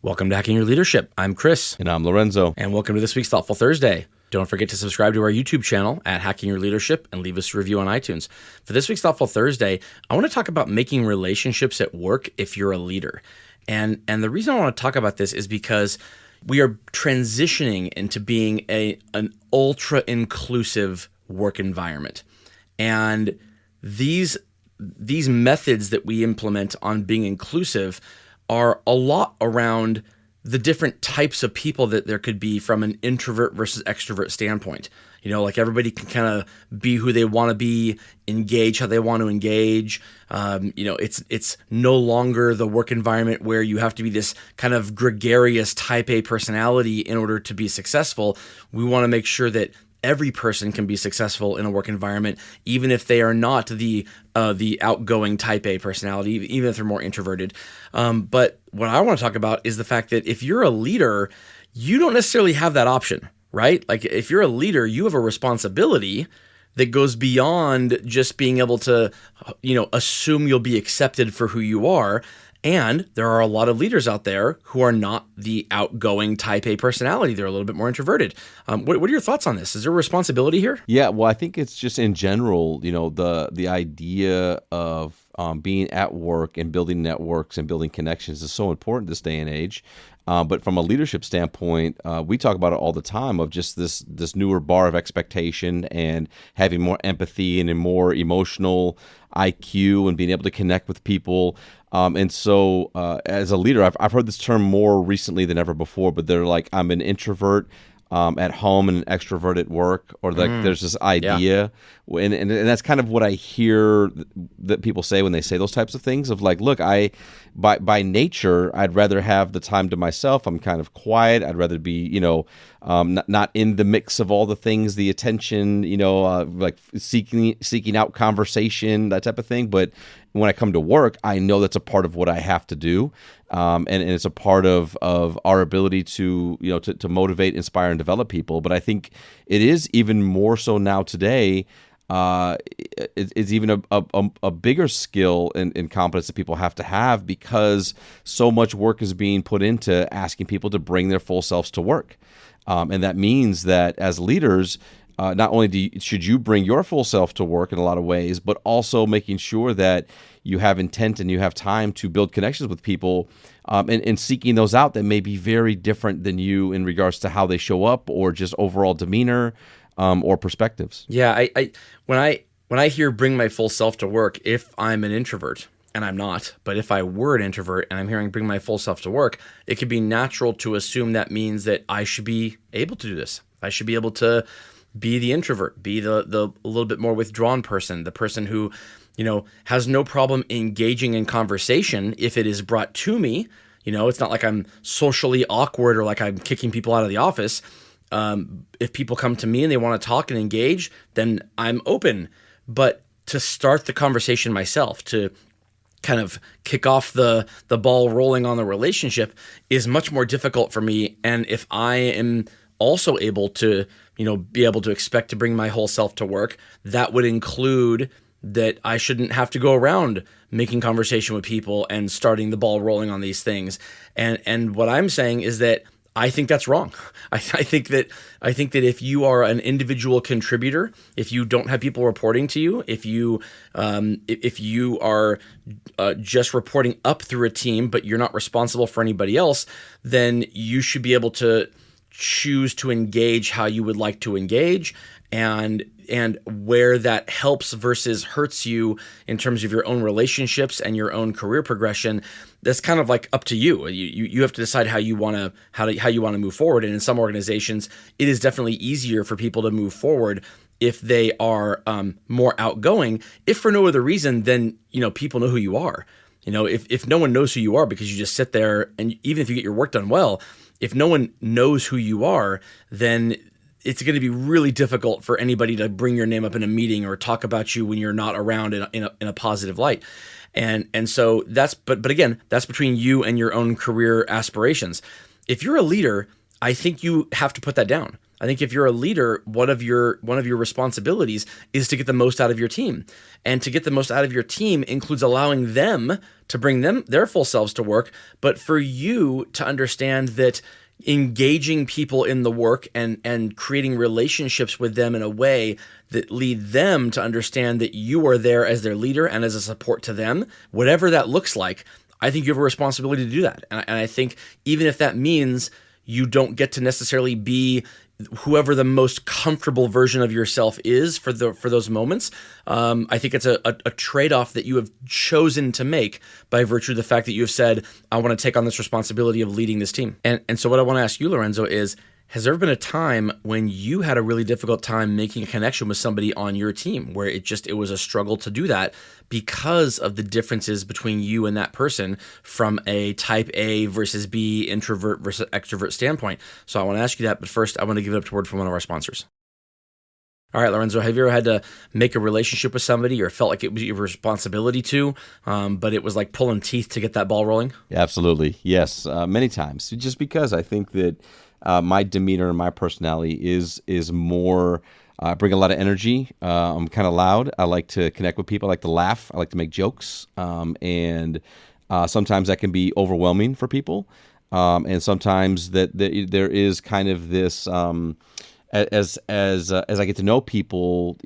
Welcome to Hacking Your Leadership. I'm Chris. And I'm Lorenzo. And welcome to this week's Thoughtful Thursday. Don't forget to subscribe to our YouTube channel at Hacking Your Leadership and leave us a review on iTunes. For this week's Thoughtful Thursday, I want to talk about making relationships at work if you're a leader. And the reason I want to talk about this is because we are transitioning into being an ultra-inclusive work environment. And these methods that we implement on being inclusive are a lot around the different types of people that there could be from an introvert versus extrovert standpoint. You know, like everybody can kind of be who they want to be, engage how they want to engage. It's no longer the work environment where you have to be this kind of gregarious type A personality in order to be successful. We want to make sure that every person can be successful in a work environment, even if they are not the outgoing type A personality, even if they're more introverted. But what I want to talk about is the fact that if you're a leader, you don't necessarily have that option, right? Like if you're a leader, you have a responsibility that goes beyond just being able to, assume you'll be accepted for who you are. And there are a lot of leaders out there who are not the outgoing type A personality. They're a little bit more introverted. What are your thoughts on this? Is there a responsibility here? Yeah, well, I think it's just in general, the idea of being at work and building networks and building connections is so important this day and age. But from a leadership standpoint, we talk about it all the time of just this newer bar of expectation and having more empathy and a more emotional IQ and being able to connect with people. And so as a leader, I've heard this term more recently than ever before, but they're like, I'm an introvert at home and an extrovert at work, or like there's this idea. Yeah. And that's kind of what I hear that people say when they say those types of things of like, look, by nature, I'd rather have the time to myself. I'm kind of quiet. I'd rather be, not in the mix of all the things, the attention, like seeking out conversation, that type of thing. But when I come to work, I know that's a part of what I have to do. And it's a part of our ability to motivate, inspire, and develop people. But I think it is even more so now today. It's even a bigger skill and competence that people have to have because so much work is being put into asking people to bring their full selves to work. And that means that as leaders, not only should you bring your full self to work in a lot of ways, but also making sure that you have intent and you have time to build connections with people and seeking those out that may be very different than you in regards to how they show up or just overall demeanor or perspectives. Yeah, when I hear bring my full self to work, if I'm an introvert, and I'm not, but if I were an introvert and I'm hearing bring my full self to work, it could be natural to assume that means that I should be able to do this. I should be able to be the introvert, be the a little bit more withdrawn person, the person who, has no problem engaging in conversation if it is brought to me. It's not like I'm socially awkward or like I'm kicking people out of the office. If people come to me and they want to talk and engage, then I'm open. But to start the conversation myself, to kind of kick off the ball rolling on the relationship is much more difficult for me. And if I am also able to, be able to expect to bring my whole self to work, that would include that I shouldn't have to go around making conversation with people and starting the ball rolling on these things. And what I'm saying is that I think that's wrong. I think that if you are an individual contributor, if you don't have people reporting to you, if you are just reporting up through a team, but you're not responsible for anybody else, then you should be able to choose to engage how you would like to engage, and where that helps versus hurts you in terms of your own relationships and your own career progression. That's kind of like up to you. You have to decide how you want to move forward. And in some organizations, it is definitely easier for people to move forward if they are more outgoing. If for no other reason than people know who you are. If no one knows who you are because you just sit there, and even if you get your work done well, if no one knows who you are, then it's going to be really difficult for anybody to bring your name up in a meeting or talk about you when you're not around in a positive light. And so but again, that's between you and your own career aspirations. If you're a leader, I think you have to put that down. I think if you're a leader, one of your responsibilities is to get the most out of your team. And to get the most out of your team includes allowing them to bring their full selves to work, but for you to understand that engaging people in the work and creating relationships with them in a way that lead them to understand that you are there as their leader and as a support to them, whatever that looks like. I think you have a responsibility to do that. And I think even if that means you don't get to necessarily be whoever the most comfortable version of yourself is for those moments, I think it's a trade-off that you have chosen to make by virtue of the fact that you have said, I want to take on this responsibility of leading this team. And so what I want to ask you, Lorenzo, is, has there been a time when you had a really difficult time making a connection with somebody on your team where it was a struggle to do that because of the differences between you and that person from a type A versus B, introvert versus extrovert standpoint? So I want to ask you that, but first I want to give it up to word from one of our sponsors. All right, Lorenzo, have you ever had to make a relationship with somebody or felt like it was your responsibility to, but it was like pulling teeth to get that ball rolling? Absolutely. Yes. Many times. Just because I think that my demeanor and my personality is more, I bring a lot of energy. I'm kind of loud. I like to connect with people. I like to laugh. I like to make jokes. And sometimes that can be overwhelming for people. And sometimes that there is kind of this, as I get to know people,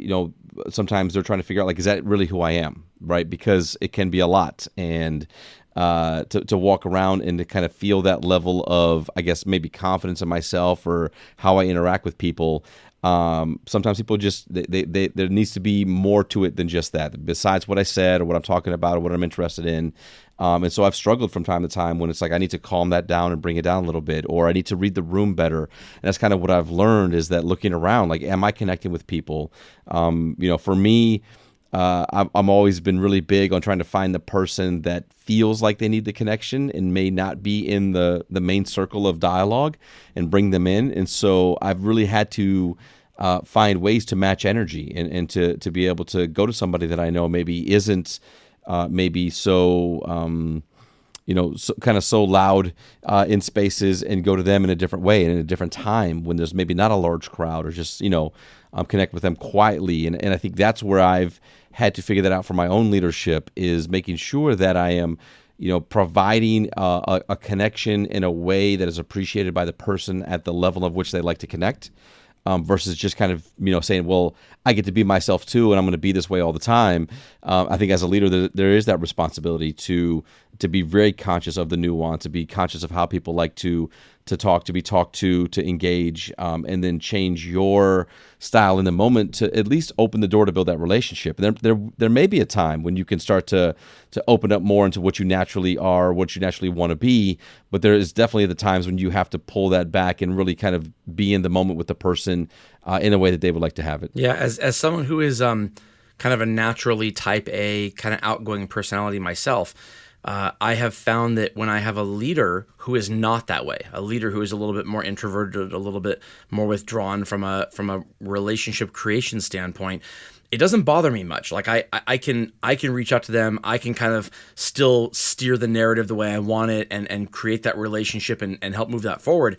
sometimes they're trying to figure out, like, is that really who I am, right? Because it can be a lot. And to walk around and to kind of feel that level of, I guess, maybe confidence in myself or how I interact with people. Sometimes people just, there needs to be more to it than just that, besides what I said or what I'm talking about or what I'm interested in. And so I've struggled from time to time when it's like I need to calm that down and bring it down a little bit, or I need to read the room better. And that's kind of what I've learned, is that looking around, like, am I connecting with people? For me, I'm always been really big on trying to find the person that feels like they need the connection and may not be in the main circle of dialogue, and bring them in. And so I've really had to find ways to match energy and to be able to go to somebody that I know maybe isn't maybe so kind of so loud in spaces, and go to them in a different way and in a different time when there's maybe not a large crowd, or just connect with them quietly. And I think that's where I've had to figure that out for my own leadership, is making sure that I am providing a connection in a way that is appreciated by the person at the level of which they like to connect. Versus just kind of, saying, well, I get to be myself too, and I'm going to be this way all the time. I think as a leader, there is that responsibility to be very conscious of the nuance, to be conscious of how people like to talk, to be talked to engage, and then change your style in the moment to at least open the door to build that relationship. And there may be a time when you can start to open up more into what you naturally are, what you naturally want to be, but there is definitely the times when you have to pull that back and really kind of be in the moment with the person in a way that they would like to have it. Yeah, as someone who is kind of a naturally type A, kind of outgoing personality myself, I have found that when I have a leader who is not that way, a leader who is a little bit more introverted, a little bit more withdrawn from a relationship creation standpoint, it doesn't bother me much. Like I can reach out to them. I can kind of still steer the narrative the way I want it and create that relationship and help move that forward.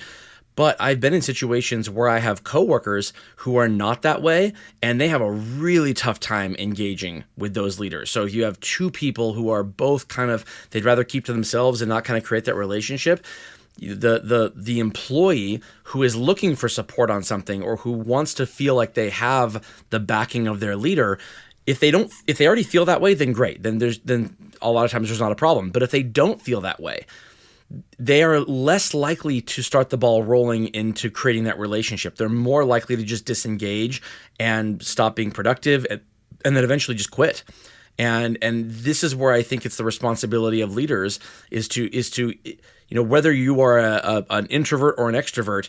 But I've been in situations where I have coworkers who are not that way, and they have a really tough time engaging with those leaders. So if you have two people who are both kind of, they'd rather keep to themselves and not kind of create that relationship, the employee who is looking for support on something, or who wants to feel like they have the backing of their leader, if they already feel that way, then great. Then a lot of times there's not a problem. But if they don't feel that way, they are less likely to start the ball rolling into creating that relationship. They're more likely to just disengage and stop being productive, and then eventually just quit. And this is where I think it's the responsibility of leaders is to whether you are an introvert or an extrovert,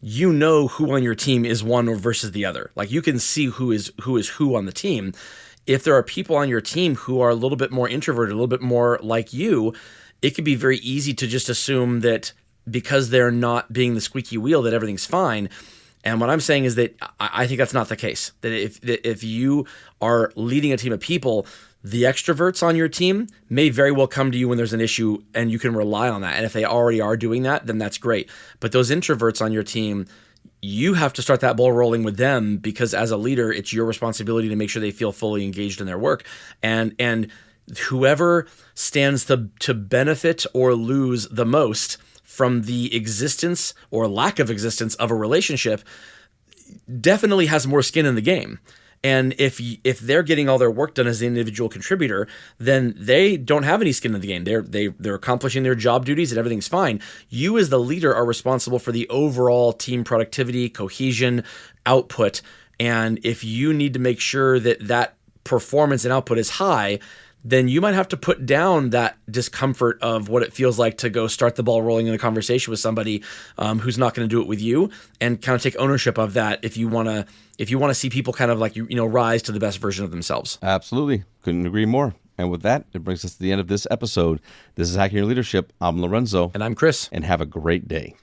who on your team is one or versus the other. Like, you can see who is who on the team. If there are people on your team who are a little bit more introverted, a little bit more like you, it could be very easy to just assume that because they're not being the squeaky wheel, that everything's fine. And what I'm saying is that I think that's not the case. That if you are leading a team of people, the extroverts on your team may very well come to you when there's an issue, and you can rely on that. And if they already are doing that, then that's great. But those introverts on your team, you have to start that ball rolling with them, because as a leader, it's your responsibility to make sure they feel fully engaged in their work. And whoever stands to benefit or lose the most from the existence or lack of existence of a relationship definitely has more skin in the game. And if they're getting all their work done as an individual contributor, then they don't have any skin in the game. They're accomplishing their job duties and everything's fine. You as the leader are responsible for the overall team productivity, cohesion, output. And if you need to make sure that performance and output is high, then you might have to put down that discomfort of what it feels like to go start the ball rolling in a conversation with somebody who's not going to do it with you, and kind of take ownership of that if you want to see people kind of like rise to the best version of themselves. Absolutely. Couldn't agree more. And with that, it brings us to the end of this episode. This is Hacking Your Leadership. I'm Lorenzo. And I'm Chris. And have a great day.